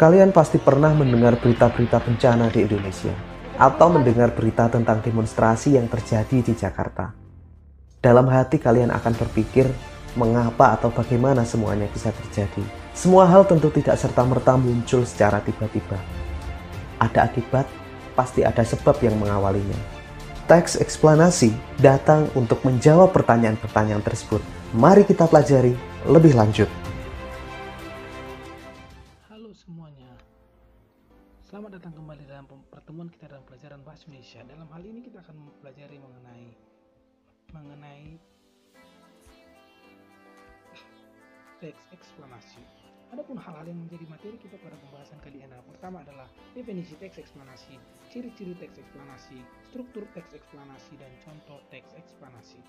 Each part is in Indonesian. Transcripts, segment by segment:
Kalian pasti pernah mendengar berita-berita bencana di Indonesia, atau mendengar berita tentang demonstrasi yang terjadi di Jakarta. Dalam hati kalian akan berpikir, mengapa atau bagaimana semuanya bisa terjadi. Semua hal tentu tidak serta-merta muncul secara tiba-tiba. Ada akibat, pasti ada sebab yang mengawalinya. Teks eksplanasi datang untuk menjawab pertanyaan-pertanyaan tersebut. Mari kita pelajari lebih lanjut. Halo semuanya, selamat datang kembali dalam pertemuan kita dalam pelajaran Bahasa Indonesia. Dalam hal ini kita akan mempelajari mengenai teks eksplanasi. Adapun hal-hal yang menjadi materi kita pada pembahasan kali ini, pertama adalah definisi teks eksplanasi, ciri-ciri teks eksplanasi, struktur teks eksplanasi, dan contoh teks eksplanasi.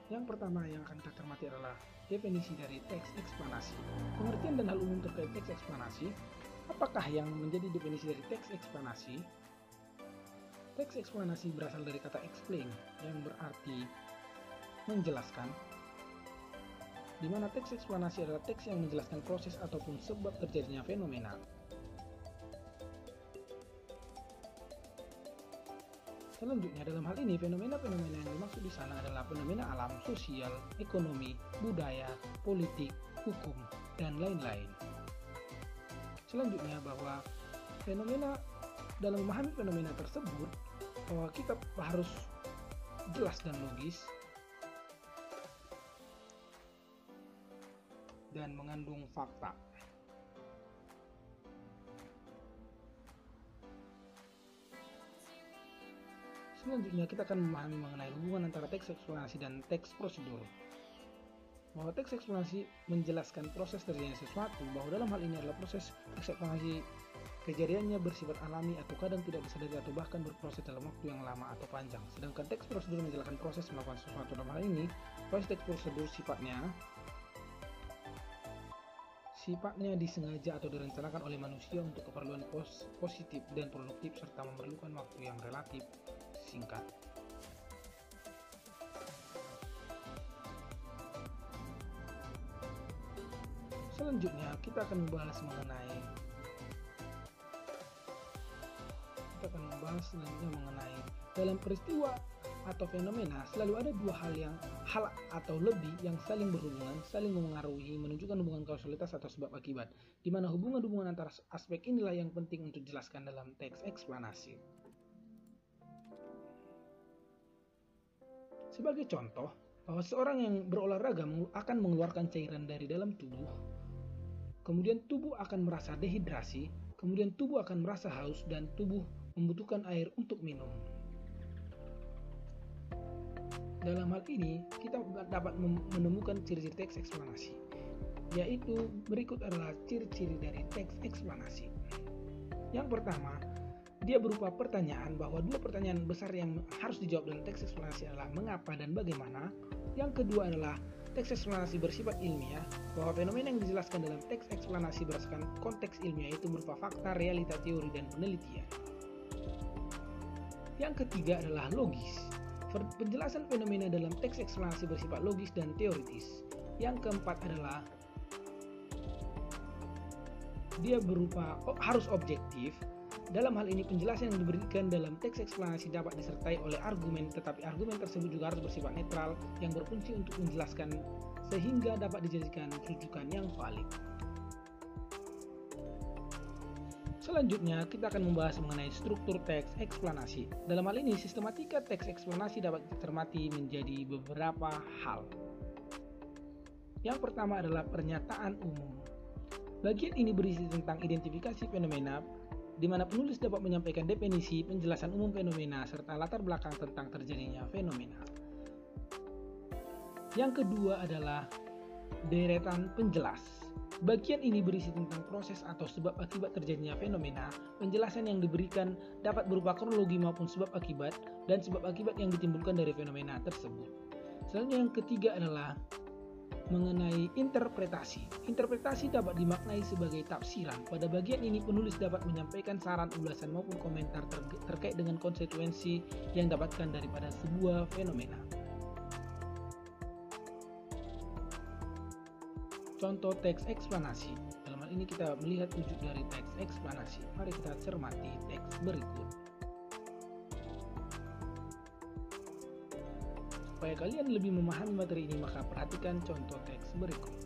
Yang pertama yang akan kita cermati adalah definisi dari teks eksplanasi. Pengertian dan hal umum terkait teks eksplanasi. Apakah yang menjadi definisi dari teks eksplanasi? Teks eksplanasi berasal dari kata explain yang berarti menjelaskan, di mana teks eksplanasi adalah teks yang menjelaskan proses ataupun sebab terjadinya fenomena. Selanjutnya, dalam hal ini fenomena-fenomena yang dimaksud di sana adalah fenomena alam, sosial, ekonomi, budaya, politik, hukum, dan lain-lain. Selanjutnya, bahwa dalam memahami fenomena tersebut, bahwa kita harus jelas dan logis dan mengandung fakta. Selanjutnya kita akan memahami mengenai hubungan antara teks eksplanasi dan teks prosedur. Bahwa teks eksplanasi menjelaskan proses terjadinya sesuatu, bahwa dalam hal ini adalah proses teks eksplanasi kejadiannya bersifat alami atau kadang tidak disadari atau bahkan berproses dalam waktu yang lama atau panjang. Sedangkan teks prosedur menjelaskan proses melakukan sesuatu. Dalam hal ini, proses teks prosedur sifatnya disengaja atau direncanakan oleh manusia untuk keperluan positif dan produktif serta memerlukan waktu yang relatif singkat. Selanjutnya kita akan membahas mengenai dalam peristiwa atau fenomena selalu ada dua hal atau lebih yang saling berhubungan, saling memengaruhi, menunjukkan hubungan kausalitas atau sebab akibat, di mana hubungan antara aspek inilah yang penting untuk dijelaskan dalam teks eksplanasi. Sebagai contoh, bahwa seorang yang berolahraga akan mengeluarkan cairan dari dalam tubuh, kemudian tubuh akan merasa dehidrasi, kemudian tubuh akan merasa haus, dan tubuh membutuhkan air untuk minum. Dalam hal ini, kita dapat menemukan ciri-ciri teks eksplanasi, yaitu berikut adalah ciri-ciri dari teks eksplanasi. Yang pertama, dia berupa pertanyaan, bahwa dua pertanyaan besar yang harus dijawab dalam teks eksplanasi adalah mengapa dan bagaimana. Yang kedua adalah teks eksplanasi bersifat ilmiah, bahwa fenomena yang dijelaskan dalam teks eksplanasi berdasarkan konteks ilmiah itu berupa fakta, realita, teori, dan penelitian. Yang ketiga adalah logis. Penjelasan fenomena dalam teks eksplanasi bersifat logis dan teoritis. Yang keempat adalah dia harus objektif. Dalam hal ini penjelasan yang diberikan dalam teks eksplanasi dapat disertai oleh argumen, tetapi argumen tersebut juga harus bersifat netral yang berfungsi untuk menjelaskan sehingga dapat dijadikan rujukan yang valid. Selanjutnya, kita akan membahas mengenai struktur teks eksplanasi. Dalam hal ini, sistematika teks eksplanasi dapat dicermati menjadi beberapa hal. Yang pertama adalah pernyataan umum. Bagian ini berisi tentang identifikasi fenomena, di mana penulis dapat menyampaikan definisi, penjelasan umum fenomena, serta latar belakang tentang terjadinya fenomena. Yang kedua adalah deretan penjelas. Bagian ini berisi tentang proses atau sebab akibat terjadinya fenomena. Penjelasan yang diberikan dapat berupa kronologi maupun sebab akibat, dan sebab akibat yang ditimbulkan dari fenomena tersebut. Selanjutnya yang ketiga adalah mengenai interpretasi. Interpretasi dapat dimaknai sebagai tafsiran. Pada bagian ini penulis dapat menyampaikan saran, ulasan maupun komentar terkait dengan konsekuensi yang dapatkan daripada sebuah fenomena. Contoh teks eksplanasi. Dalam hal ini kita melihat wujud dari teks eksplanasi. Mari kita cermati teks berikut. Supaya kalian lebih memahami materi ini, maka perhatikan contoh teks berikut.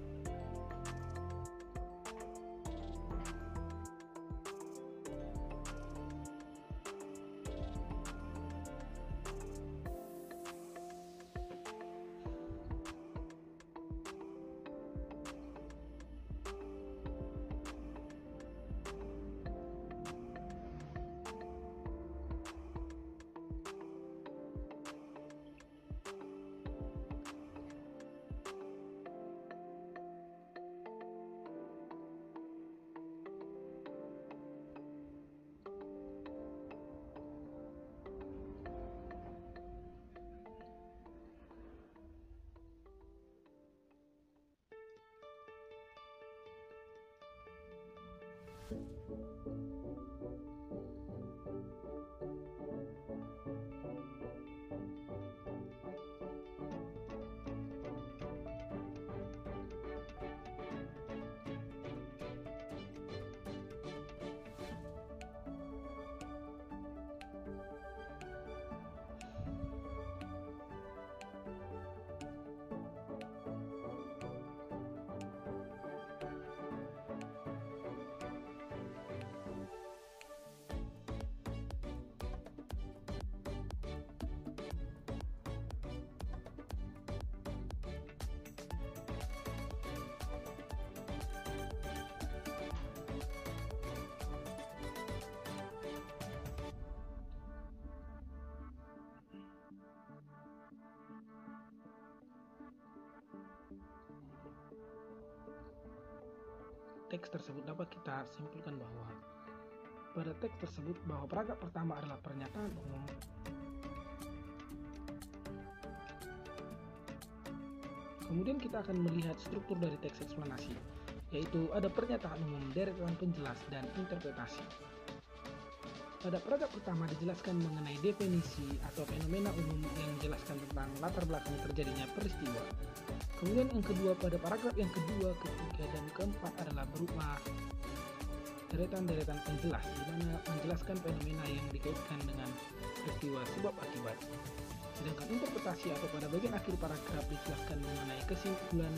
Teks tersebut dapat kita simpulkan bahwa pada teks tersebut bahwa paragraf pertama adalah pernyataan umum, kemudian kita akan melihat struktur dari teks eksplanasi, yaitu ada pernyataan umum, deretan penjelas, dan interpretasi. Pada paragraf pertama dijelaskan mengenai definisi atau fenomena umum yang menjelaskan tentang latar belakang terjadinya peristiwa. Kemudian yang kedua, pada paragraf yang kedua, ketiga, dan keempat adalah berupa deretan-deretan penjelas, di mana menjelaskan fenomena yang dikaitkan dengan peristiwa sebab akibat. Sedangkan interpretasi atau pada bagian akhir paragraf dijelaskan mengenai kesimpulan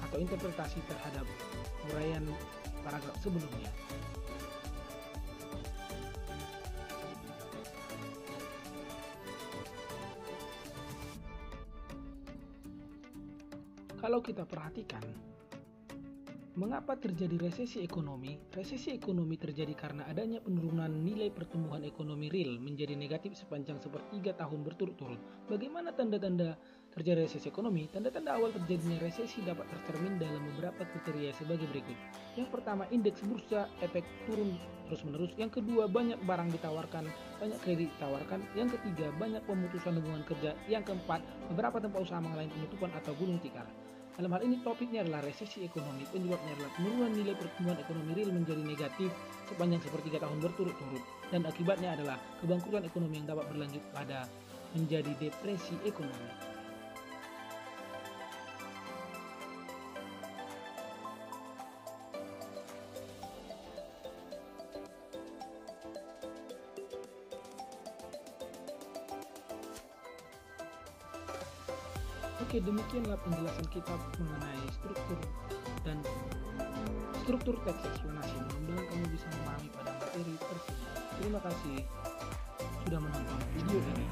atau interpretasi terhadap uraian paragraf sebelumnya. Kalau kita perhatikan, mengapa terjadi resesi ekonomi? Resesi ekonomi terjadi karena adanya penurunan nilai pertumbuhan ekonomi real menjadi negatif sepanjang sepertiga tahun berturut-turut. Bagaimana tanda-tanda terjadi resesi ekonomi? Tanda-tanda awal terjadinya resesi dapat tercermin dalam beberapa kriteria sebagai berikut. Yang pertama, indeks bursa efek turun terus-menerus. Yang kedua, banyak barang ditawarkan, banyak kredit ditawarkan. Yang ketiga, banyak pemutusan hubungan kerja. Yang keempat, beberapa tempat usaha mengalami penutupan atau gulung tikar. Dalam hal ini topiknya adalah resesi ekonomi. Penyebabnya adalah penurunan nilai pertumbuhan ekonomi real menjadi negatif sepanjang sepertiga tahun berturut-turut, dan akibatnya adalah kebangkrutan ekonomi yang dapat berlanjut pada menjadi depresi ekonomi. Oke, demikianlah penjelasan kita mengenai struktur teks eksplanasi. Mudah-mudahan kamu bisa memahami pada materi tersebut. Terima kasih sudah menonton video ini.